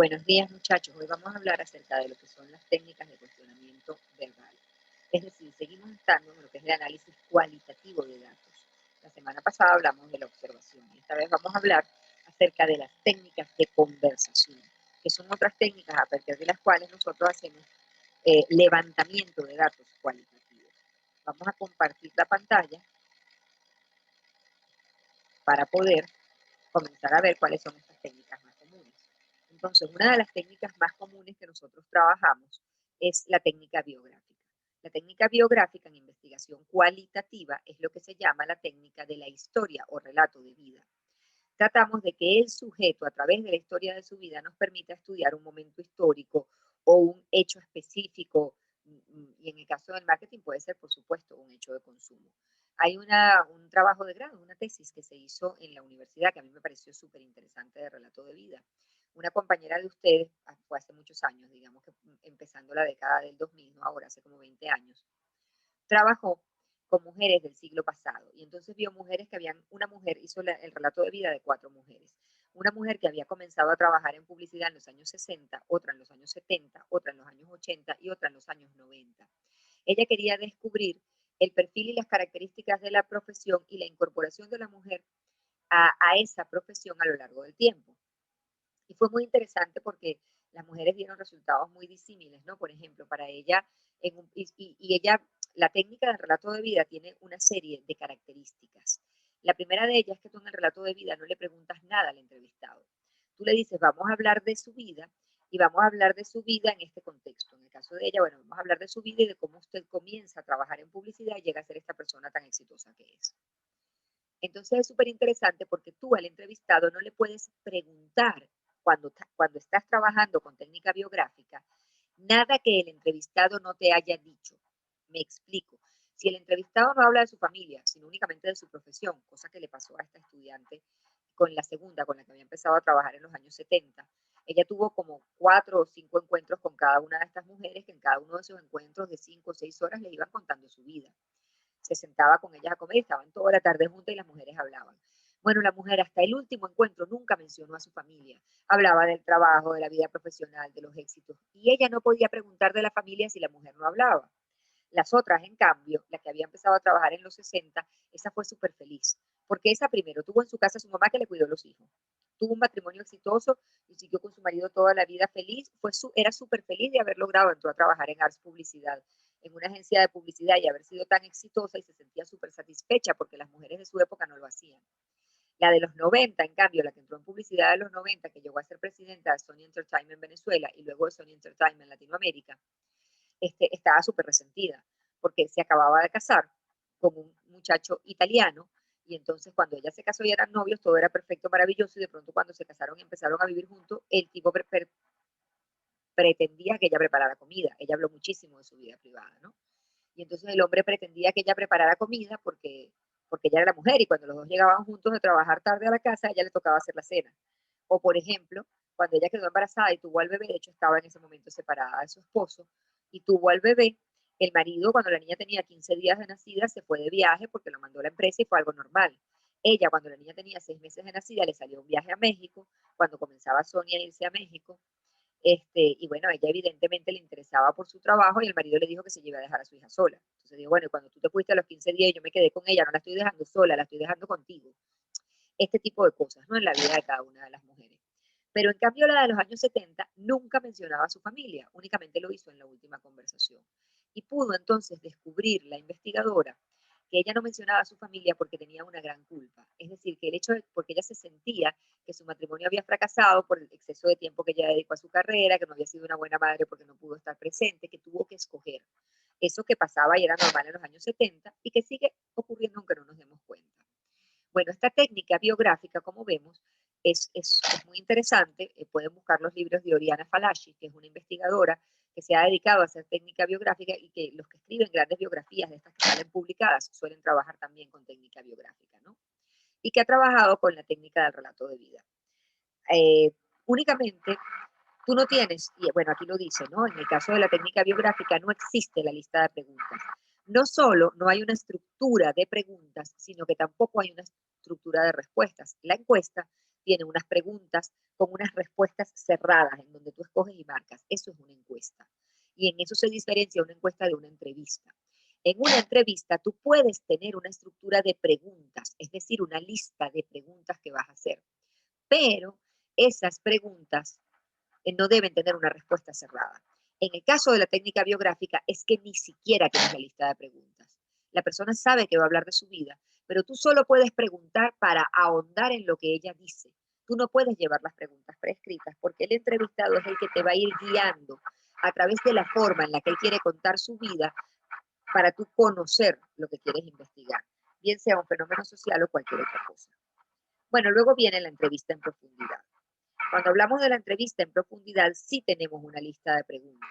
Buenos días, muchachos. Hoy vamos a hablar acerca de lo que son las técnicas de cuestionamiento verbal. Es decir, seguimos estando en lo que es el análisis cualitativo de datos. La semana pasada hablamos de la observación y esta vez vamos a hablar acerca de las técnicas de conversación, que son otras técnicas a partir de las cuales nosotros hacemos levantamiento de datos cualitativos. Vamos a compartir la pantalla para poder comenzar a ver cuáles son estas técnicas más comunes. Entonces, una de las técnicas más comunes que nosotros trabajamos es la técnica biográfica. La técnica biográfica en investigación cualitativa es lo que se llama la técnica de la historia o relato de vida. Tratamos de que el sujeto, a través de la historia de su vida, nos permita estudiar un momento histórico o un hecho específico, y en el caso del marketing puede ser, por supuesto, un hecho de consumo. Hay un trabajo de grado, una tesis que se hizo en la universidad que a mí me pareció súper interesante de relato de vida. Una compañera de ustedes, fue hace muchos años, digamos que empezando la década del 2000, no ahora, hace como 20 años, trabajó con mujeres del siglo pasado y entonces vio mujeres que una mujer hizo el relato de vida de 4 mujeres. Una mujer que había comenzado a trabajar en publicidad en los años 60, otra en los años 70, otra en los años 80 y otra en los años 90. Ella quería descubrir el perfil y las características de la profesión y la incorporación de la mujer a esa profesión a lo largo del tiempo. Y fue muy interesante porque las mujeres dieron resultados muy disímiles, ¿no? Por ejemplo, para ella, y ella, la técnica del relato de vida tiene una serie de características. La primera de ellas es que tú en el relato de vida no le preguntas nada al entrevistado. Tú le dices, vamos a hablar de su vida y vamos a hablar de su vida en este contexto. En el caso de ella, bueno, vamos a hablar de su vida y de cómo usted comienza a trabajar en publicidad y llega a ser esta persona tan exitosa que es. Entonces es súper interesante porque tú al entrevistado no le puedes preguntar cuando estás trabajando con técnica biográfica nada que el entrevistado no te haya dicho. Me explico. Si el entrevistado no habla de su familia, sino únicamente de su profesión, cosa que le pasó a esta estudiante con la segunda, con la que había empezado a trabajar en los años 70, ella tuvo como 4 o 5 encuentros con cada una de estas mujeres, que en cada uno de esos encuentros de 5 o 6 horas le iban contando su vida. Se sentaba con ellas a comer, estaban toda la tarde juntas y las mujeres hablaban. Bueno, la mujer hasta el último encuentro nunca mencionó a su familia. Hablaba del trabajo, de la vida profesional, de los éxitos. Y ella no podía preguntar de la familia si la mujer no hablaba. Las otras, en cambio, la que había empezado a trabajar en los 60, esa fue súper feliz. Porque esa primero tuvo en su casa a su mamá que le cuidó los hijos. Tuvo un matrimonio exitoso y siguió con su marido toda la vida feliz. Era súper feliz de haber logrado, entró a trabajar en Arts Publicidad, en una agencia de publicidad y haber sido tan exitosa y se sentía súper satisfecha porque las mujeres de su época no lo hacían. La de los 90, en cambio, la que entró en publicidad de los 90, que llegó a ser presidenta de Sony Entertainment Venezuela y luego de Sony Entertainment Latinoamérica, estaba súper resentida porque se acababa de casar con un muchacho italiano y entonces cuando ella se casó y eran novios todo era perfecto, maravilloso y de pronto cuando se casaron y empezaron a vivir juntos, el tipo pretendía que ella preparara comida. Ella habló muchísimo de su vida privada, ¿no? Y entonces el hombre pretendía que ella preparara comida porque ella era la mujer y cuando los dos llegaban juntos de trabajar tarde a la casa, a ella le tocaba hacer la cena. O por ejemplo, cuando ella quedó embarazada y tuvo al bebé, de hecho estaba en ese momento separada de su esposo y tuvo al bebé, el marido cuando la niña tenía 15 días de nacida se fue de viaje porque lo mandó la empresa y fue algo normal. Ella cuando la niña tenía 6 meses de nacida le salió un viaje a México, cuando comenzaba Sonia a irse a México, y bueno, a ella evidentemente le interesaba por su trabajo y el marido le dijo que se iba a dejar a su hija sola. Entonces digo, bueno, cuando tú te fuiste a los 15 días y yo me quedé con ella, no la estoy dejando sola, la estoy dejando contigo. Este tipo de cosas, ¿no? En la vida de cada una de las mujeres. Pero en cambio la de los años 70 nunca mencionaba a su familia, únicamente lo hizo en la última conversación. Y pudo entonces descubrir la investigadora que ella no mencionaba a su familia porque tenía una gran culpa. Es decir, que el hecho de, porque ella se sentía que su matrimonio había fracasado por el exceso de tiempo que ella dedicó a su carrera, que no había sido una buena madre porque no pudo estar presente, que tuvo que escoger. Eso que pasaba y era normal en los años 70 y que sigue ocurriendo aunque no nos demos cuenta. Bueno, esta técnica biográfica, como vemos, es muy interesante. Pueden buscar los libros de Oriana Fallaci, que es una investigadora que se ha dedicado a hacer técnica biográfica y que los que escriben grandes biografías de estas que salen publicadas suelen trabajar también con técnica biográfica, ¿no? Y que ha trabajado con la técnica del relato de vida. Únicamente tú no tienes, y bueno, aquí lo dice, ¿no? En el caso de la técnica biográfica no existe la lista de preguntas. No solo no hay una estructura de preguntas, sino que tampoco hay una estructura de respuestas. La encuesta tiene unas preguntas con unas respuestas cerradas en donde tú escoges y marcas. Eso es una encuesta. Y en eso se diferencia una encuesta de una entrevista. En una entrevista tú puedes tener una estructura de preguntas, es decir, una lista de preguntas que vas a hacer, pero esas preguntas no deben tener una respuesta cerrada. En el caso de la técnica biográfica es que ni siquiera tienes la lista de preguntas. La persona sabe que va a hablar de su vida, pero tú solo puedes preguntar para ahondar en lo que ella dice. Tú no puedes llevar las preguntas prescritas porque el entrevistado es el que te va a ir guiando a través de la forma en la que él quiere contar su vida para tú conocer lo que quieres investigar, bien sea un fenómeno social o cualquier otra cosa. Bueno, luego viene la entrevista en profundidad. Cuando hablamos de la entrevista en profundidad, sí tenemos una lista de preguntas,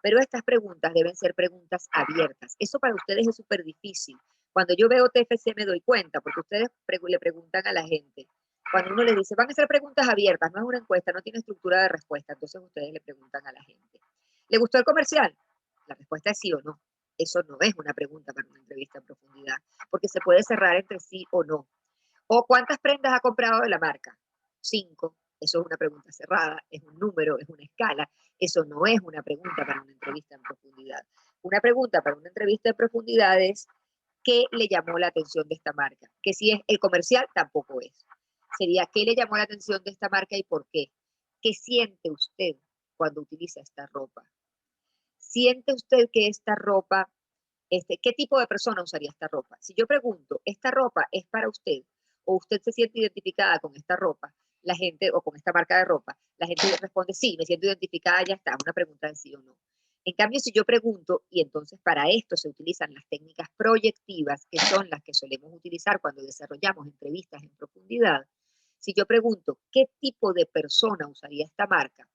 pero estas preguntas deben ser preguntas abiertas. Eso para ustedes es súper difícil. Cuando yo veo TFC me doy cuenta, porque ustedes le preguntan a la gente. Cuando uno les dice, van a ser preguntas abiertas, no es una encuesta, no tiene estructura de respuesta, entonces ustedes le preguntan a la gente. ¿Le gustó el comercial? La respuesta es sí o no. Eso no es una pregunta para una entrevista en profundidad, porque se puede cerrar entre sí o no. ¿O cuántas prendas ha comprado de la marca? 5. Eso es una pregunta cerrada, es un número, es una escala. Eso no es una pregunta para una entrevista en profundidad. Una pregunta para una entrevista en profundidad es ¿qué le llamó la atención de esta marca? Que si es el comercial, tampoco es. Sería ¿qué le llamó la atención de esta marca y por qué? ¿Qué siente usted cuando utiliza esta ropa? ¿Siente usted que esta ropa, qué tipo de persona usaría esta ropa? Si yo pregunto, ¿esta ropa es para usted? O usted se siente identificada con esta ropa, la gente, o con esta marca de ropa, la gente responde, sí, me siento identificada, ya está, una pregunta de sí o no. En cambio, si yo pregunto, y entonces para esto se utilizan las técnicas proyectivas, que son las que solemos utilizar cuando desarrollamos entrevistas en profundidad, si yo pregunto, ¿qué tipo de persona usaría esta marca?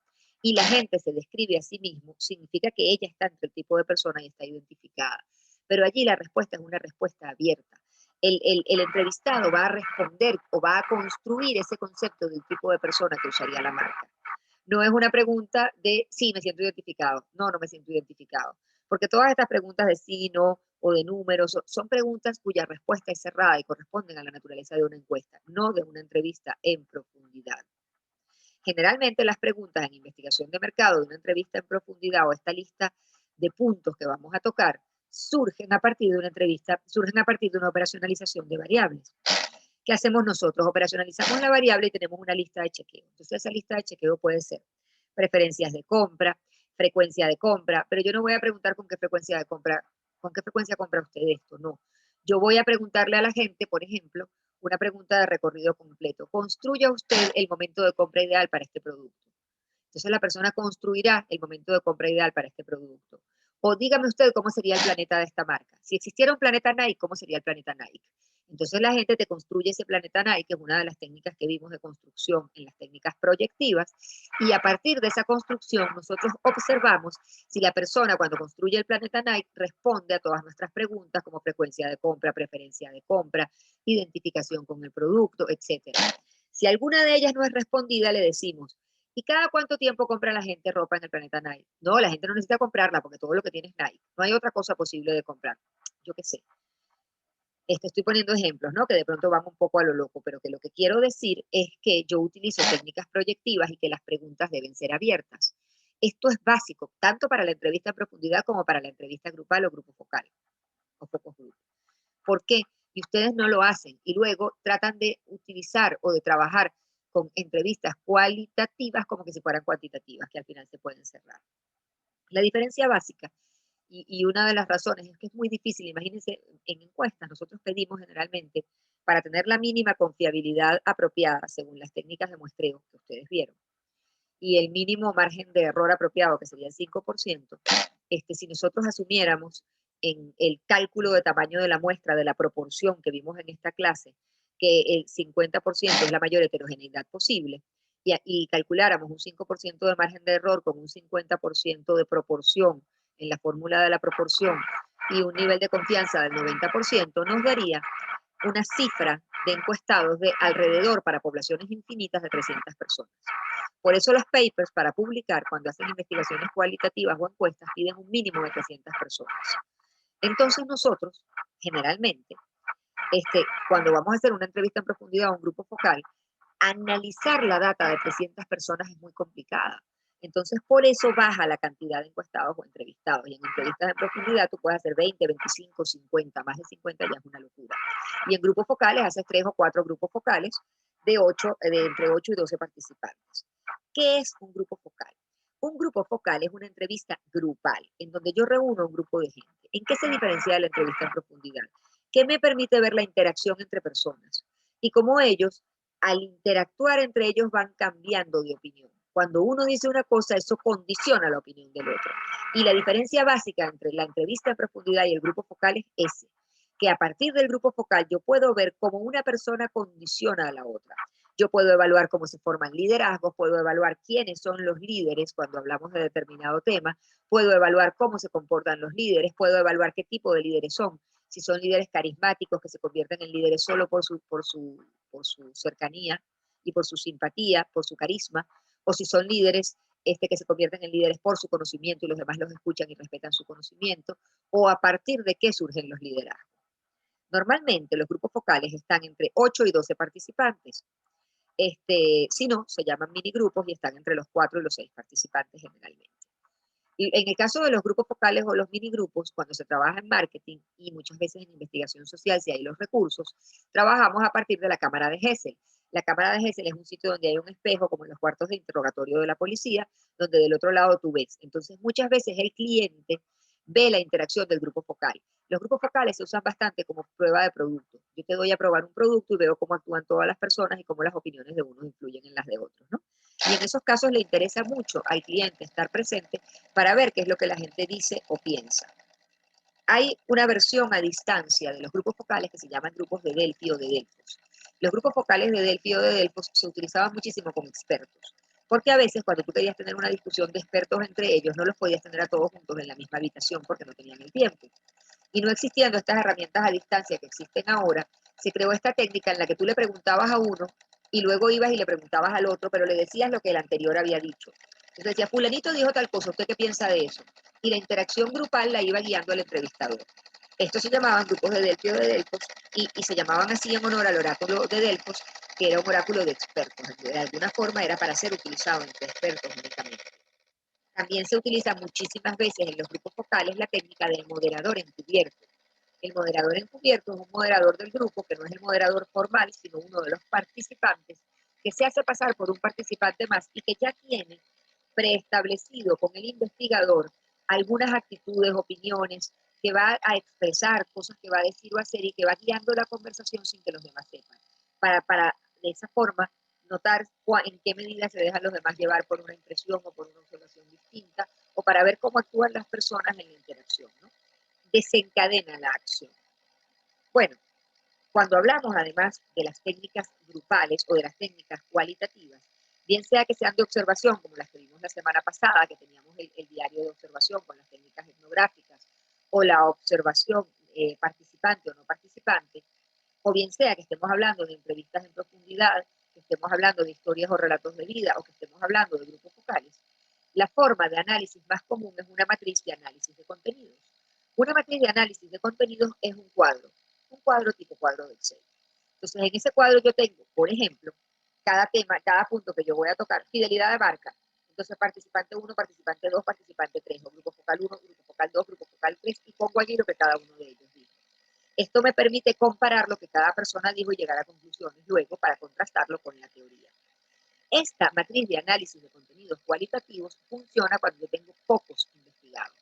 Y la gente se describe a sí mismo, significa que ella está entre el tipo de persona y está identificada. Pero allí la respuesta es una respuesta abierta. El entrevistado va a responder o va a construir ese concepto del tipo de persona que usaría la marca. No es una pregunta de sí, me siento identificado. No, no me siento identificado. Porque todas estas preguntas de sí, no o de números son preguntas cuya respuesta es cerrada y corresponden a la naturaleza de una encuesta, no de una entrevista en profundidad. Generalmente las preguntas en investigación de mercado, de una entrevista en profundidad o esta lista de puntos que vamos a tocar, surgen a partir de una entrevista, surgen a partir de una operacionalización de variables. ¿Qué hacemos nosotros? Operacionalizamos la variable y tenemos una lista de chequeo. Entonces esa lista de chequeo puede ser preferencias de compra, frecuencia de compra, pero yo no voy a preguntar con qué frecuencia de compra, con qué frecuencia compra usted esto, no. Yo voy a preguntarle a la gente, por ejemplo, una pregunta de recorrido completo. ¿Construya usted el momento de compra ideal para este producto? Entonces la persona construirá el momento de compra ideal para este producto. O dígame usted cómo sería el planeta de esta marca. Si existiera un planeta Nike, ¿cómo sería el planeta Nike? Entonces la gente te construye ese planeta Nike, que es una de las técnicas que vimos de construcción en las técnicas proyectivas, y a partir de esa construcción nosotros observamos si la persona cuando construye el planeta Nike responde a todas nuestras preguntas como frecuencia de compra, preferencia de compra, identificación con el producto, etc. Si alguna de ellas no es respondida, le decimos, ¿y cada cuánto tiempo compra la gente ropa en el planeta Nike? No, la gente no necesita comprarla porque todo lo que tiene es Nike. No hay otra cosa posible de comprar. Yo qué sé. Estoy poniendo ejemplos, ¿no? Que de pronto van un poco a lo loco, pero que lo que quiero decir es que yo utilizo técnicas proyectivas y que las preguntas deben ser abiertas. Esto es básico, tanto para la entrevista en profundidad como para la entrevista grupal o grupo focal, o focus group. ¿Por qué? Y ustedes no lo hacen y luego tratan de utilizar o de trabajar con entrevistas cualitativas como que si fueran cuantitativas, que al final se pueden cerrar. La diferencia básica y una de las razones es que es muy difícil, imagínense, en encuestas nosotros pedimos generalmente para tener la mínima confiabilidad apropiada según las técnicas de muestreo que ustedes vieron y el mínimo margen de error apropiado que sería el 5%, si nosotros asumiéramos en el cálculo de tamaño de la muestra, de la proporción que vimos en esta clase, que el 50% es la mayor heterogeneidad posible, y calculáramos un 5% de margen de error con un 50% de proporción en la fórmula de la proporción y un nivel de confianza del 90%, nos daría una cifra de encuestados de alrededor para poblaciones infinitas de 300 personas. Por eso los papers para publicar, cuando hacen investigaciones cualitativas o encuestas, piden un mínimo de 300 personas. Entonces nosotros, generalmente, cuando vamos a hacer una entrevista en profundidad a un grupo focal, Analizar la data de 300 personas es muy complicada. Entonces, por eso baja la cantidad de encuestados o entrevistados. Y en entrevistas en profundidad tú puedes hacer 20, 25, 50, más de 50 ya es una locura. Y en grupos focales haces 3 o 4 grupos focales de entre 8 y 12 participantes. ¿Qué es un grupo focal? Un grupo focal es una entrevista grupal, en donde yo reúno a un grupo de gente. ¿En qué se diferencia de la entrevista en profundidad? Que me permite ver la interacción entre personas y cómo ellos, al interactuar entre ellos, van cambiando de opinión. Cuando uno dice una cosa, eso condiciona la opinión del otro. Y la diferencia básica entre la entrevista en profundidad y el grupo focal es ese, que a partir del grupo focal yo puedo ver cómo una persona condiciona a la otra. Yo puedo evaluar cómo se forman liderazgos, puedo evaluar quiénes son los líderes cuando hablamos de determinado tema, puedo evaluar cómo se comportan los líderes, puedo evaluar qué tipo de líderes son, si son líderes carismáticos que se convierten en líderes solo por su cercanía y por su simpatía, por su carisma, o si son líderes que se convierten en líderes por su conocimiento y los demás los escuchan y respetan su conocimiento, o a partir de qué surgen los liderazgos. Normalmente los grupos focales están entre 8 y 12 participantes. Si no, se llaman minigrupos y están entre los 4 y los 6 participantes generalmente. Y en el caso de los grupos focales o los minigrupos, cuando se trabaja en marketing y muchas veces en investigación social, si hay los recursos, trabajamos a partir de la cámara de Gesell. La cámara de Gesell es un sitio donde hay un espejo, como en los cuartos de interrogatorio de la policía, donde del otro lado tú ves. Entonces, muchas veces el cliente ve la interacción del grupo focal. Los grupos focales se usan bastante como prueba de producto. Yo te doy a probar un producto y veo cómo actúan todas las personas y cómo las opiniones de unos influyen en las de otros, ¿no? Y en esos casos le interesa mucho al cliente estar presente para ver qué es lo que la gente dice o piensa. Hay una versión a distancia de los grupos focales que se llaman grupos de Delphi o de Delfos. Los grupos focales de Delphi o de Delfos se utilizaban muchísimo con expertos, porque a veces cuando tú querías tener una discusión de expertos entre ellos, no los podías tener a todos juntos en la misma habitación porque no tenían el tiempo. Y no existiendo estas herramientas a distancia que existen ahora, se creó esta técnica en la que tú le preguntabas a uno y luego ibas y le preguntabas al otro, pero le decías lo que el anterior había dicho. Entonces decía, fulanito dijo tal cosa, ¿usted qué piensa de eso? Y la interacción grupal la iba guiando el entrevistador. Estos se llamaban grupos de Delphi o de Delfos y se llamaban así en honor al oráculo de Delfos, que era un oráculo de expertos. De alguna forma era para ser utilizado entre expertos únicamente. También se utiliza muchísimas veces en los grupos focales la técnica del moderador encubierto. El moderador encubierto es un moderador del grupo que no es el moderador formal, sino uno de los participantes que se hace pasar por un participante más y que ya tiene preestablecido con el investigador algunas actitudes, opiniones, que va a expresar cosas que va a decir o hacer y que va guiando la conversación sin que los demás sepan. Para de esa forma notar en qué medida se dejan los demás llevar por una impresión o por una observación distinta o para ver cómo actúan las personas en la interacción, ¿no? Desencadena la acción. Bueno, cuando hablamos además de las técnicas grupales o de las técnicas cualitativas, bien sea que sean de observación, como las que vimos la semana pasada, que teníamos el diario de observación con las técnicas etnográficas, o la observación participante o no participante, o bien sea que estemos hablando de entrevistas en profundidad, que estemos hablando de historias o relatos de vida, o que estemos hablando de grupos focales, la forma de análisis más común es una matriz de análisis de contenidos. Una matriz de análisis de contenidos es un cuadro tipo cuadro de Excel. Entonces, en ese cuadro yo tengo, por ejemplo, cada tema, cada punto que yo voy a tocar, fidelidad de marca. Entonces, participante 1, participante 2, participante 3, o grupo focal 1, grupo focal 2, grupo focal 3, y pongo allí lo que cada uno de ellos dice. Esto me permite comparar lo que cada persona dijo y llegar a conclusiones luego para contrastarlo con la teoría. Esta matriz de análisis de contenidos cualitativos funciona cuando yo tengo pocos investigados.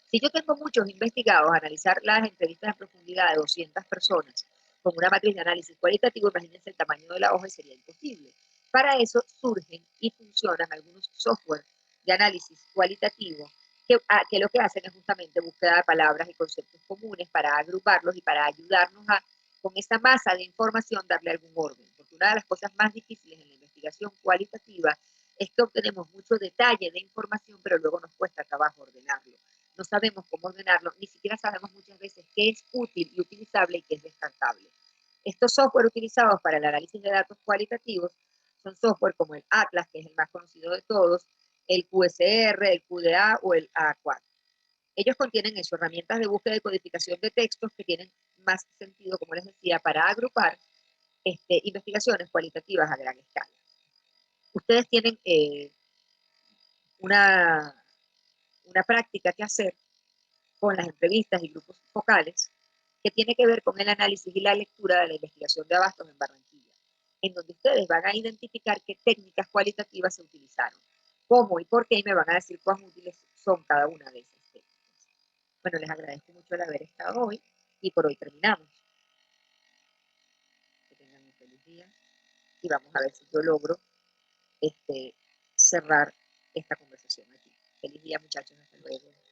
Si yo tengo muchos investigados, analizar las entrevistas en profundidad de 200 personas con una matriz de análisis cualitativo, imagínense el tamaño de la hoja y sería imposible. Para eso surgen y funcionan algunos software de análisis cualitativo que lo que hacen es justamente búsqueda de palabras y conceptos comunes para agruparlos y para ayudarnos a, con esa masa de información, darle algún orden. Porque una de las cosas más difíciles en la investigación cualitativa es que obtenemos mucho detalle de información, pero luego nos cuesta trabajo ordenarlo. No sabemos cómo ordenarlo, ni siquiera sabemos muchas veces qué es útil y utilizable y qué es descartable. Estos software utilizados para el análisis de datos cualitativos son software como el Atlas, que es el más conocido de todos, el QSR, el QDA o el A4. Ellos contienen eso, herramientas de búsqueda y codificación de textos que tienen más sentido, como les decía, para agrupar investigaciones cualitativas a gran escala. Ustedes tienen una, una práctica que hacer con las entrevistas y grupos focales que tiene que ver con el análisis y la lectura de la investigación de abastos en Barranquilla, en donde ustedes van a identificar qué técnicas cualitativas se utilizaron, cómo y por qué, y me van a decir cuán útiles son cada una de esas técnicas. Bueno, les agradezco mucho el haber estado hoy y por hoy terminamos. Que tengan un feliz día y vamos a ver si yo logro cerrar esta conversación aquí. Feliz día, muchachos. Hasta luego.